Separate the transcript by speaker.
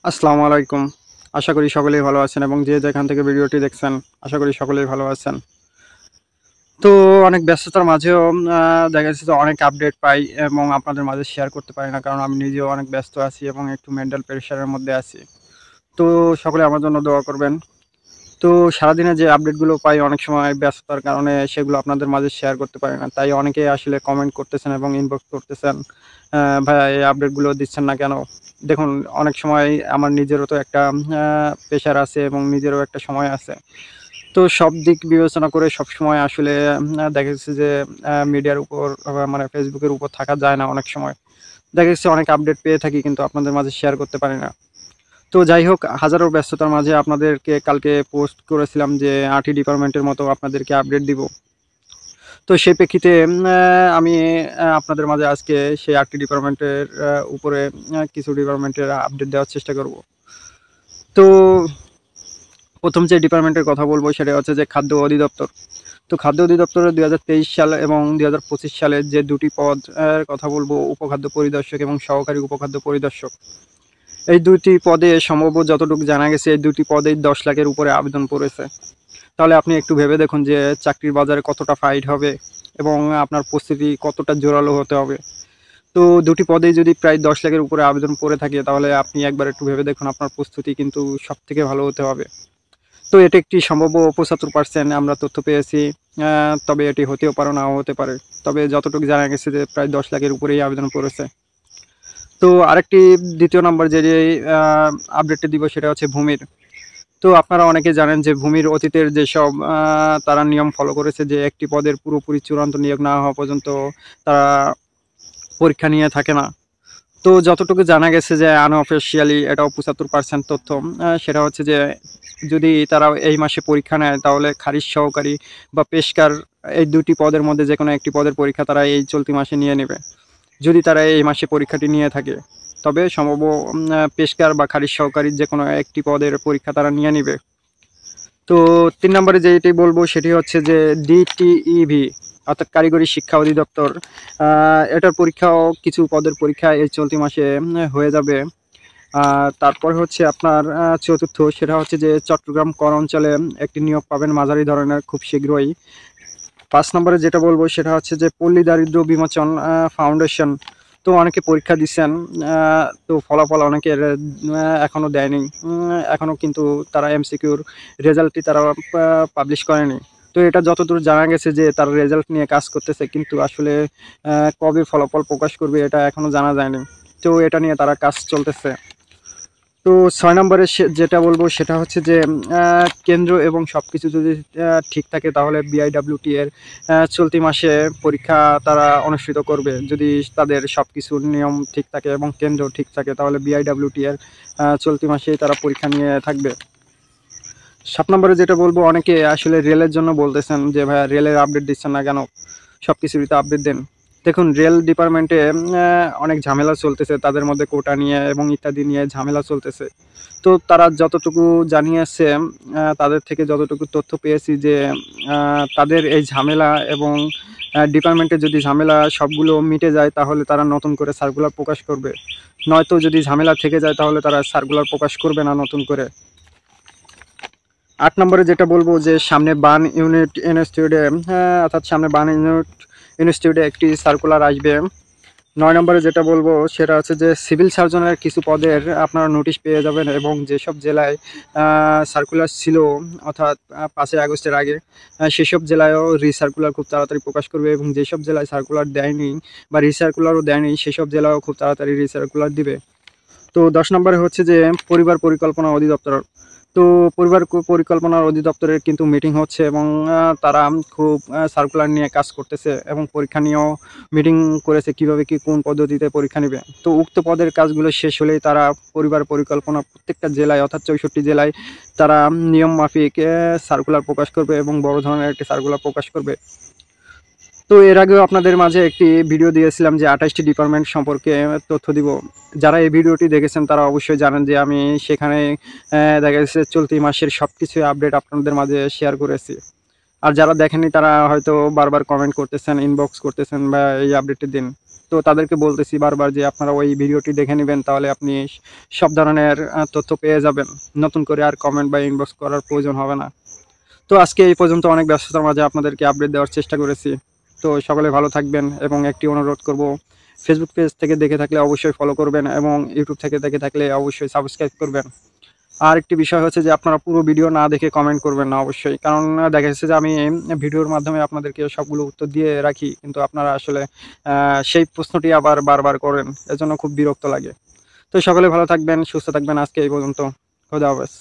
Speaker 1: আসসালামু আলাইকুম। আশা করি সকলেই ভালো আছেন এবং যে যেখান থেকে ভিডিওটি দেখছেন, আশা করি সকলেই ভালো আছেন। তো অনেক ব্যস্ততার মাঝেও দেখা যাচ্ছে যে অনেক আপডেট পাই এবং আপনাদের মাঝে শেয়ার করতে পারি না। কারণ আমি নিজেও অনেক ব্যস্ত আছি এবং একটু মেন্টাল প্রেশারের মধ্যে আছি। তো সকলে আমার জন্য দোয়া করবেন। তো সারাদিনে যে আপডেটগুলো পাই অনেক সময় ব্যস্ততার কারণে সেগুলো আপনাদের মাঝে শেয়ার করতে পারি না। তাই অনেকেই আসলে কমেন্ট করতেছেন এবং ইনবক্স করতেছেন, "ভাইয়া এই আপডেটগুলো দিচ্ছেন না কেন?" দেখুন, অনেক সময় আমার নিজেরও তো একটা প্রেশার আছে এবং নিজেরও একটা সময় আছে। তো সব দিক বিবেচনা করে সবসময় আসলে দেখা যাচ্ছে যে মিডিয়ার উপর মানে ফেসবুকের উপর থাকা যায় না অনেক সময়। দেখা যাচ্ছে অনেক আপডেট পেয়ে থাকি কিন্তু আপনাদের মাঝে শেয়ার করতে পারি না। তো যাই হোক, হাজারো ব্যস্ততার মাঝে আপনাদেরকে কালকে পোস্ট করেছিলাম যে ৮টি ডিপার্টমেন্টের মতো আপনাদেরকে আপডেট দিব। তো সেই প্রেক্ষিতে আমি আপনাদের মাঝে আজকে সেই ৮টি ডিপার্টমেন্টের উপরে কিছু ডিপার্টমেন্টের আপডেট দেওয়ার চেষ্টা করব। তো ১ম যে ডিপার্টমেন্টের কথা বলব সেটা হচ্ছে যে খাদ্য অধিদপ্তর। তো খাদ্য অধিদপ্তরের ২০২৩ সাল এবং ২০২৫ সালে যে ২ টি পদ কথা বলব, উপখাদ্য পরিদর্শক এবং সহকারী উপখাদ্য পরিদর্শক। এই ২ টি পদে সম্ভবত যতটুকু জানা গেছে এই ২ টি পদেই ১০ লাখের উপরে আবেদন পড়েছে। তাহলে আপনি একটু ভেবে দেখুন যে চাকরির বাজারে কতটা ফাইট হবে এবং আপনার প্রস্তুতি কতটা জোরালো হতে হবে। তো ২ টি পদেই যদি প্রায় ১০ লাখের উপরে আবেদন পড়ে থাকে তাহলে আপনি একবার একটু ভেবে দেখুন আপনার প্রস্তুতি কিন্তু সবথেকে ভালো হতে হবে। তো এটি একটি সম্ভাব্য ৭৫% আমরা তথ্য পেয়েছি। আ তবে এটি হতেও পারে, নাও হতে পারে। তবে যতটুকু জানা গেছে যে প্রায় ১০ লাখের উপরেই আবেদন পড়েছে। তো আরেকটি ২য় নাম্বার যে আ আপডেটটি দিব সেটা হচ্ছে ভূমির। তো আপনারা অনেকে জানেন যে ভূমির অতীতের যেসব তারা নিয়ম ফলো করেছে যে একটি পদের পুরোপুরি চূড়ান্ত নিয়োগ না হওয়া পর্যন্ত তারা পরীক্ষা নিয়ে থাকে না। তো যতটুকু জানা গেছে যে আনঅফিসিয়ালি এটাও ৭৫% তথ্য। সেটা হচ্ছে যে যদি তারা এই মাসে পরীক্ষা নেয় তাহলে খারিজ সহকারী বা পেশকার এই ২ টি পদের মধ্যে যেকোনো একটি পদের পরীক্ষা তারা এই চলতি মাসে নিয়ে নেবে। যদি তারা এই মাসে পরীক্ষাটি নিয়ে থাকে। তবে সম্ভব পেশকার বা খারিজ সহকারীর যেকোনো একটি পদের পরীক্ষা তারা নিয়ে নিবে। তো ৩ নম্বরে যেটি বলব সেটি হচ্ছে যে ডিটিইভি অর্থাৎ কারিগরি শিক্ষা অধিদপ্তর। এটার পরীক্ষাও কিছু পদের পরীক্ষা এই চলতি মাসে হয়ে যাবে। তারপর হচ্ছে আপনার ৪র্থ সেটা হচ্ছে যে চট্টগ্রাম কর অঞ্চলে একটি নিয়োগ পাবেন মাঝারি ধরনের খুব শীঘ্রই। ৫ নম্বরে যেটা বলব সেটা হচ্ছে যে পল্লী দারিদ্র্য বিমোচন ফাউন্ডেশন। তো অনেকে পরীক্ষা দিছেন। তো ফলাফল অনেকের এখনো দেয়নি। এখনো কিন্তু তারা এমসিকিউর রেজাল্টটি তারা পাবলিশ করেনি। তো এটা যতদূর জানা গেছে যে তারা রেজাল্ট নিয়ে কাজ করতেছে কিন্তু আসলে কবে ফলাফল প্রকাশ করবে এটা এখনো জানা যায়নি। তো এটা নিয়ে তারা কাজ চলতেছে। তো ৬ নম্বরে যেটা বলব সেটা হচ্ছে যে কেন্দ্র এবং সবকিছু যদি ঠিক থাকে তাহলে বিআইডব্লিউটি এর চলতি মাসে পরীক্ষা তারা অনুষ্ঠিত করবে। যদি তাদের সবকিছুর নিয়ম ঠিক থাকে এবং কেন্দ্র ঠিক থাকে তাহলে বিআইডব্লিউটি এর চলতি মাসেই তারা পরীক্ষা নিয়ে থাকবে। ৭ নম্বরে যেটা বলব, অনেকে আসলে রেলের জন্য বলতেছেন যে, "ভাইয়া রেলের আপডেট দিচ্ছেন না কেন? সবকিছুরই তো আপডেট দেন।" দেখুন, রেল ডিপার্টমেন্টে অনেক ঝামেলা চলতেছে তাদের মধ্যে কোটা নিয়ে এবং ইত্যাদি নিয়ে ঝামেলা চলতেছে। তো তারা যতটুকু জানিয়েছে তাদের থেকে যতটুকু তথ্য পেয়েছি যে তাদের এই ঝামেলা এবং ডিপার্টমেন্টের যদি ঝামেলা সবগুলো মিটে যায় তাহলে তারা নতুন করে সার্কুলার প্রকাশ করবে। নয়তো যদি ঝামেলা থেকে যায় তাহলে তারা সার্কুলার প্রকাশ করবে না নতুন করে। ৮ নম্বরে যেটা বলব যে সামনে বার্ন ইউনিট ইনস্টিটিউটে অর্থাৎ সামনে বার্ন ইনস্টিটিউটে একটি সার্কুলার আসবে। ৯ নম্বরে যেটা বলব সেটা হচ্ছে যে সিভিল সার্জনের কিছু পদের আপনারা নোটিশ পেয়ে যাবেন এবং যেসব জেলায় সার্কুলার ছিল অর্থাৎ ৫ই আগস্টের আগে সেসব জেলায়ও রিসার্কুলার খুব তাড়াতাড়ি প্রকাশ করবে এবং যেসব জেলায় সার্কুলার দেয়নি বা রিসার্কুলারও দেয়নি সেসব জেলায়ও খুব তাড়াতাড়ি রিসার্কুলার দিবে। তো ১০ নম্বরে হচ্ছে যে পরিবার পরিকল্পনা অধিদপ্তর। তো পরিবার পরিকল্পনা অধিদপ্তরের কিন্তু মিটিং হচ্ছে এবং তারা খুব সার্কুলার নিয়ে কাজ করতেছে এবং পরীক্ষা নিয়েও মিটিং করেছে কীভাবে কী কোন পদ্ধতিতে পরীক্ষা নেবে। তো উক্ত পদের কাজগুলো শেষ হলেই তারা পরিবার পরিকল্পনা প্রত্যেকটা জেলায় অর্থাৎ ৬৪ জেলায় তারা নিয়ম মাফিক সার্কুলার প্রকাশ করবে এবং বড় ধরনের একটি সার্কুলার প্রকাশ করবে। তো এর আগেও আপনাদের মাঝে একটি ভিডিও দিয়েছিলাম যে ২৮টি ডিপার্টমেন্ট সম্পর্কে তথ্য দিব। যারা এই ভিডিওটি দেখেছেন তারা অবশ্যই জানেন যে আমি সেখানে দেখা গেছে চলতি মাসের সবকিছুই আপডেট আপনাদের মাঝে শেয়ার করেছি। আর যারা দেখেননি তারা হয়তো বারবার কমেন্ট করতেছেন, ইনবক্স করতেছেন বা এই আপডেটটি দিন। তো তাদেরকে বলতেছি বারবার যে আপনারা ওই ভিডিওটি দেখে নেবেন, তাহলে আপনি সব ধরনের তথ্য পেয়ে যাবেন। নতুন করে আর কমেন্ট বা ইনবক্স করার প্রয়োজন হবে না। তো আজকে এই পর্যন্ত, অনেক ব্যস্ততার মাঝে আপনাদেরকে আপডেট দেওয়ার চেষ্টা করেছি। তো সকলে ভালো থাকবেন এবং একটি অনুরোধ করব, ফেসবুক পেজ থেকে দেখে থাকলে অবশ্যই ফলো করবেন এবং ইউটিউব থেকে দেখে থাকলে অবশ্যই সাবস্ক্রাইব করবেন। আর একটি বিষয় হচ্ছে যে আপনারা পুরো ভিডিও না দেখে কমেন্ট করবেন না অবশ্যই, কারণ দেখা যাচ্ছে যে আমি ভিডিওর মাধ্যমে আপনাদেরকে সবগুলো উত্তর দিয়ে রাখি, কিন্তু আপনারা আসলে সেই প্রশ্নটি আবার বারবার করেন, এজন্য খুব বিরক্ত লাগে। তো সকলে ভালো থাকবেন, সুস্থ থাকবেন। আজকে এই পর্যন্ত, খোদা হাফেজ।